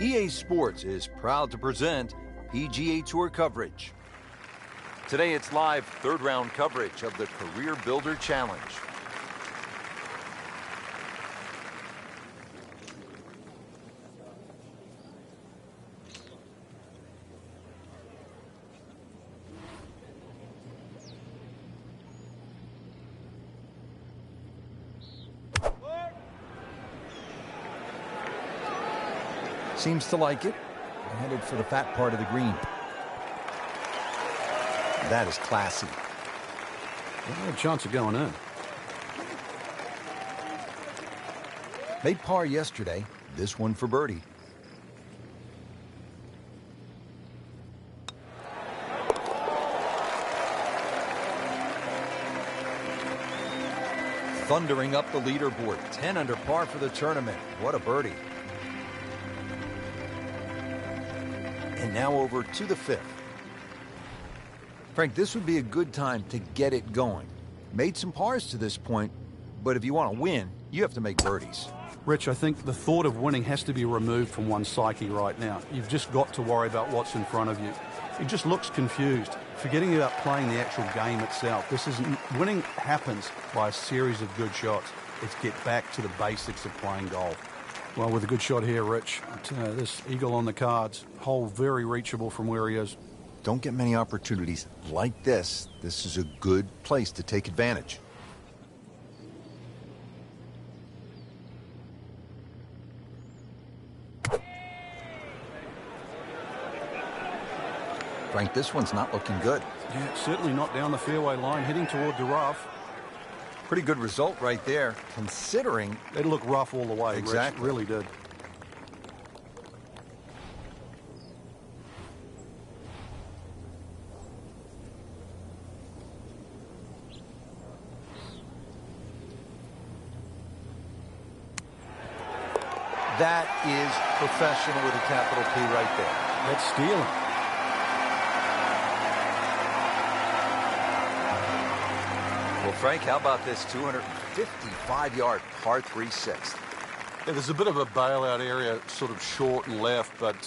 EA Sports is proud to present PGA Tour coverage. Today it's live third-round coverage of the Career Builder Challenge. Seems to like it. Headed for the fat part of the green. That is classy. No chance of going in. Made par yesterday. This one for birdie. Thundering up the leaderboard. 10 under par for the tournament. What a birdie. And now over to the fifth. Frank, this would be a good time to get it going. Made some pars to this point, but if you want to win, you have to make birdies. Rich, I think the thought of winning has to be removed from one's psyche right now. You've just got to worry about what's in front of you. He just looks confused, forgetting about playing the actual game itself. Winning happens by a series of good shots. Let's get back to the basics of playing golf. Well, with a good shot here, Rich, this eagle on the cards, hole very reachable from where he is. Don't get many opportunities like this. This is a good place to take advantage. Frank, this one's not looking good. Yeah, certainly not down the fairway line, heading toward the rough. Pretty good result right there, considering... It looked rough all the way, Exactly. Rich, really did. That is professional with a capital P right there. That's stealing. Well, Frank, how about this 255-yard par 3 sixth? Yeah, there's a bit of a bailout area, sort of short and left, but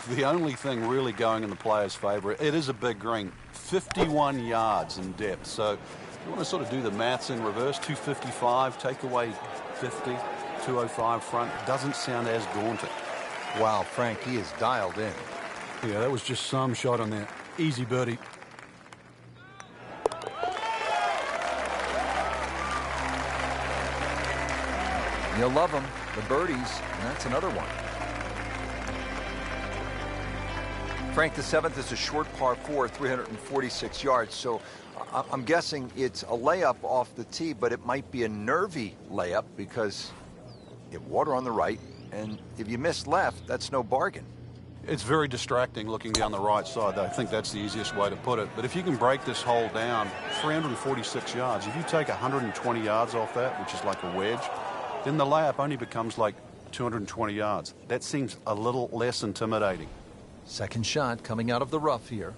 the only thing really going in the player's favour, it is a big green, 51 yards in depth. So if you want to sort of do the maths in reverse, 255, take away 50, 205 front, doesn't sound as daunting. Wow, Frank, he is dialed in. Yeah, that was just some shot on there. Easy birdie. You'll love them, the birdies, and that's another one. Frank, the seventh is a short par 4, 346 yards, so I'm guessing it's a layup off the tee, but it might be a nervy layup because you have water on the right, and if you miss left, that's no bargain. It's very distracting looking down the right side. I think that's the easiest way to put it. But if you can break this hole down, 346 yards, if you take 120 yards off that, which is like a wedge, then the layup only becomes like 220 yards. That seems a little less intimidating. Second shot coming out of the rough here.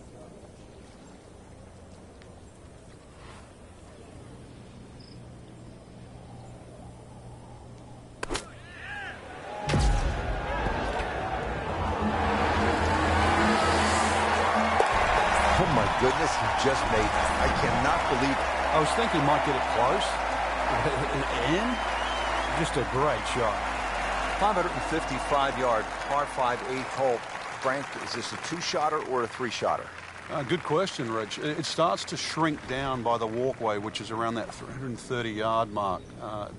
Oh my goodness, he just made that. I cannot believe it. I was thinking he might get it close. And just a great shot. 555-yard par 5 8th hole. Frank, is this a two-shotter or a three-shotter? Good question, Rich. It starts to shrink down by the walkway, which is around that 330-yard mark.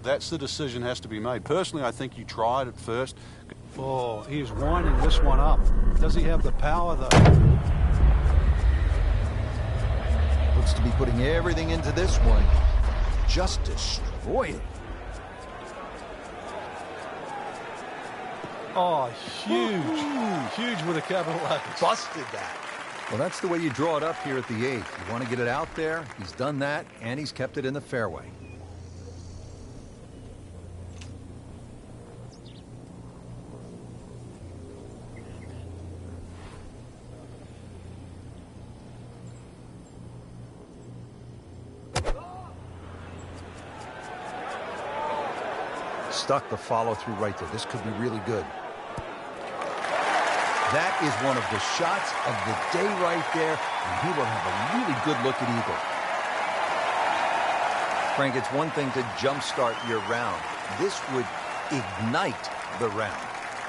That's the decision has to be made. Personally, I think you try it at first. Oh, he is winding this one up. Does he have the power, though? Looks to be putting everything into this one. Just destroy it. Oh, huge. Huge with a capital H. Busted that. Well, that's the way you draw it up here at the 8th. You want to get it out there. He's done that, and he's kept it in the fairway. Stuck the follow-through right there. This could be really good. That is one of the shots of the day right there, and he will have a really good look at eagle. Frank, it's one thing to jumpstart your round. This would ignite the round.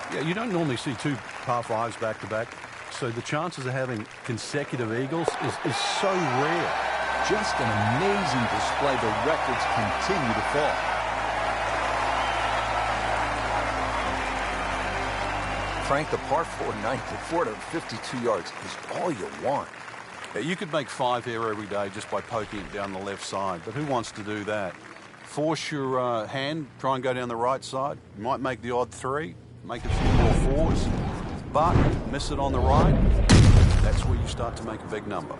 Yeah, you don't normally see two par fives back-to-back, so the chances of having consecutive eagles is so rare. Just an amazing display. The records continue to fall. Frank, the par 4 ninth at 452 yards is all you want. Yeah, you could make 5 here every day just by poking it down the left side, but who wants to do that? Force your hand, try and go down the right side. You might make the odd 3, make a few more 4s, but miss it on the right. That's where you start to make a big number.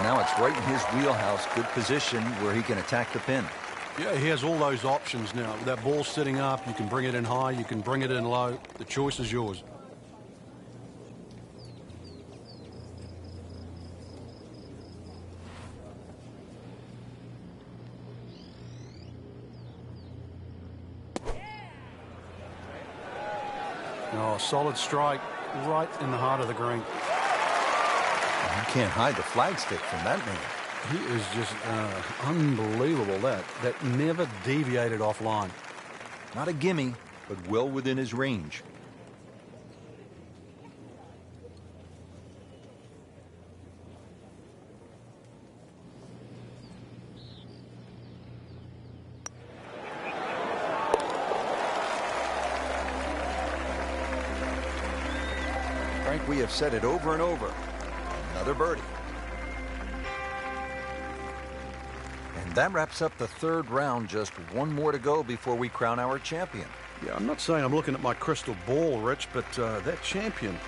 Now it's right in his wheelhouse. Good position where he can attack the pin. Yeah, he has all those options now. With that ball sitting up, you can bring it in high, you can bring it in low. The choice is yours. Oh, solid strike right in the heart of the green. You can't hide the flagstick from that man. He is just unbelievable. That never deviated offline. Not a gimme, but well within his range. Frank, we have said it over and over. Another birdie. And that wraps up the third round. Just one more to go before we crown our champion. Yeah, I'm not saying I'm looking at my crystal ball, Rich, but that champion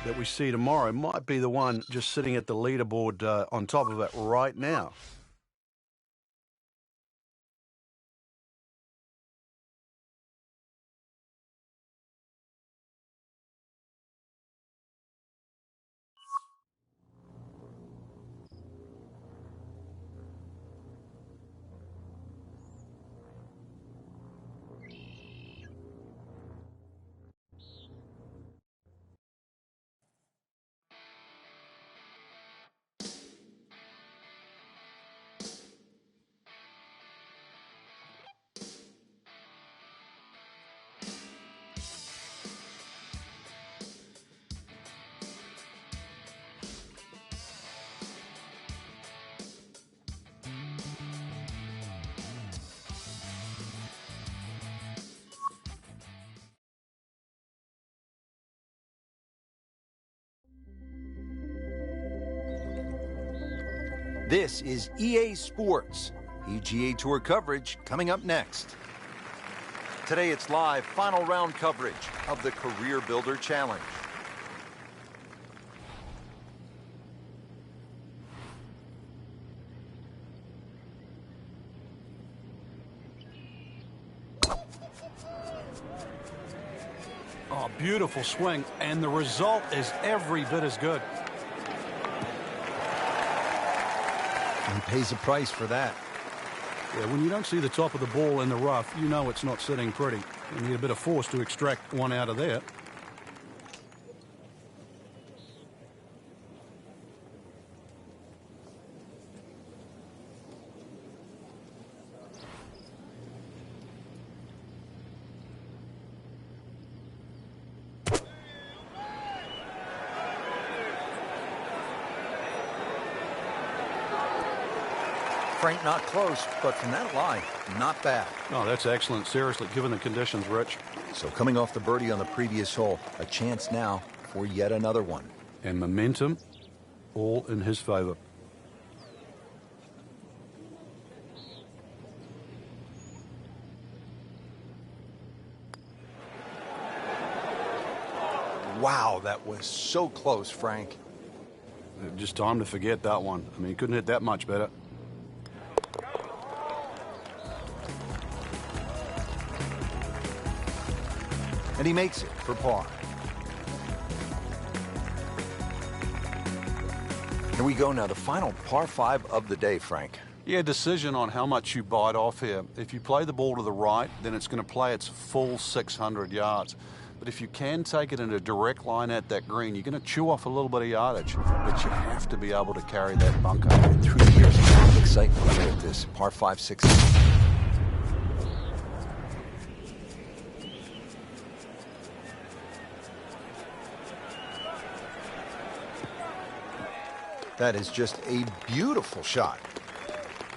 that we see tomorrow might be the one just sitting at the leaderboard on top of it right now. This is EA Sports. PGA Tour coverage coming up next. Today it's live final round coverage of the Career Builder Challenge. Oh, beautiful swing, and the result is every bit as good. He pays a price for that. Yeah, when you don't see the top of the ball in the rough, you know it's not sitting pretty. You need a bit of force to extract one out of there. Frank, not close, but from that line, not bad. Oh, that's excellent. Seriously, given the conditions, Rich. So coming off the birdie on the previous hole, a chance now for yet another one. And momentum, all in his favor. Wow, that was so close, Frank. Just time to forget that one. I mean, he couldn't hit that much better. And he makes it for par. Here we go now, the final par 5 of the day, Frank. Yeah, decision on how much you bite off here. If you play the ball to the right, then it's going to play its full 600 yards. But if you can take it in a direct line at that green, you're going to chew off a little bit of yardage. But you have to be able to carry that bunker. 3 years of excitement here at this par 5, 6. That is just a beautiful shot.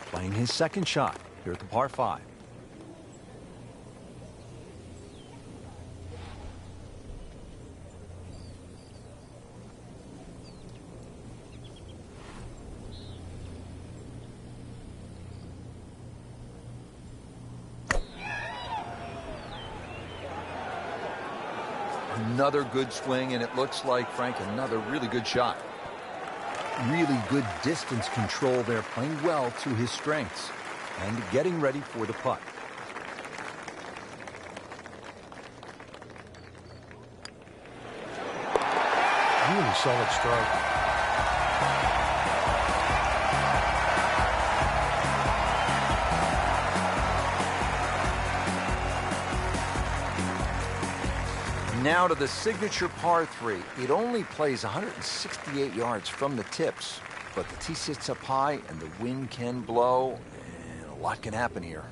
Playing his second shot here at the par 5. Another good swing, and it looks like, Frank, another really good shot. Really good distance control there, playing well to his strengths and getting ready for the putt. Really solid stroke. Now to the signature par 3. It only plays 168 yards from the tips, but the tee sits up high and the wind can blow, and a lot can happen here.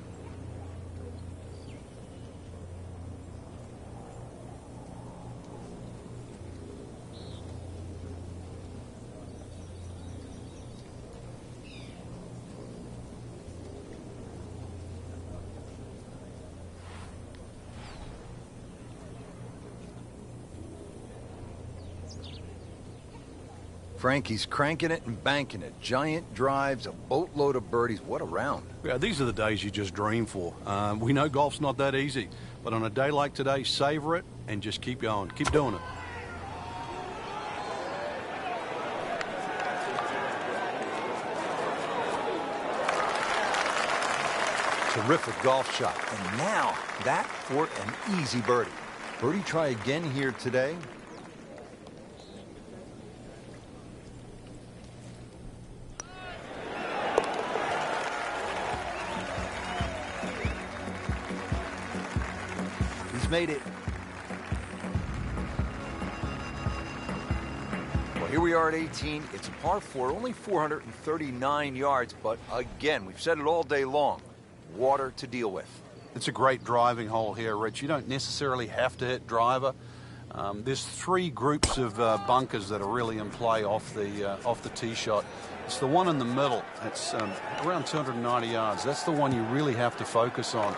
Frankie's cranking it and banking it. Giant drives, a boatload of birdies. What a round. Yeah, these are the days you just dream for. We know golf's not that easy, but on a day like today, savor it and just keep going. Keep doing it. Terrific golf shot. And now that for an easy birdie. Birdie try again here today. Made it. Well, here we are at 18. It's a par 4, only 439 yards, but again, we've said it all day long, water to deal with. It's a great driving hole here, Rich. You don't necessarily have to hit driver. There's 3 groups of bunkers that are really in play off the tee shot. It's the one in the middle. It's around 290 yards. That's the one you really have to focus on.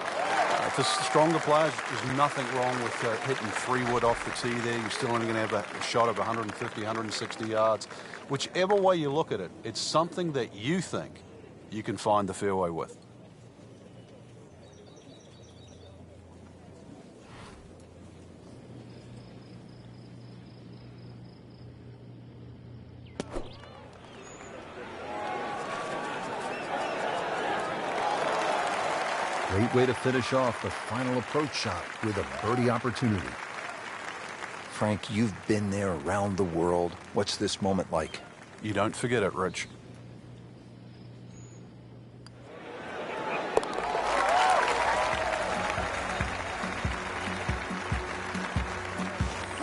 For stronger players, there's nothing wrong with hitting 3 wood off the tee there. You're still only going to have a shot of 150, 160 yards. Whichever way you look at it, it's something that you think you can find the fairway with. Great way to finish off the final approach shot with a birdie opportunity. Frank, you've been there around the world. What's this moment like? You don't forget it, Rich.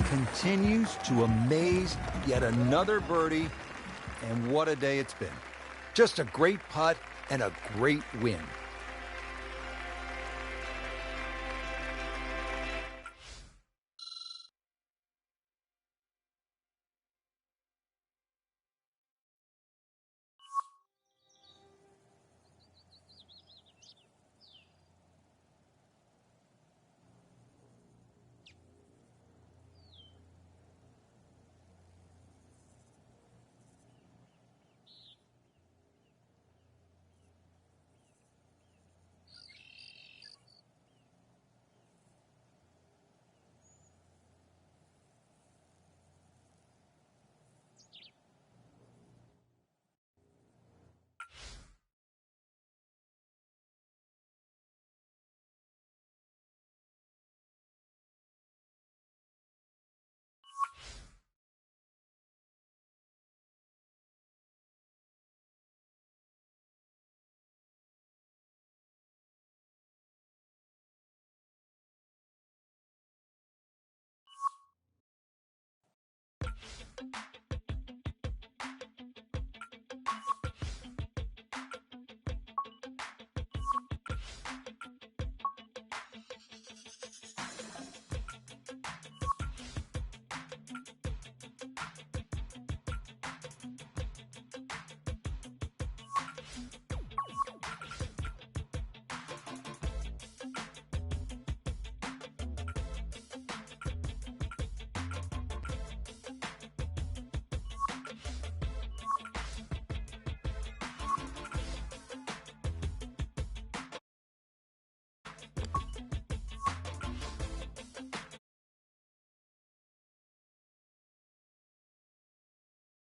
Continues to amaze. Yet another birdie. And what a day it's been. Just a great putt and a great win. you.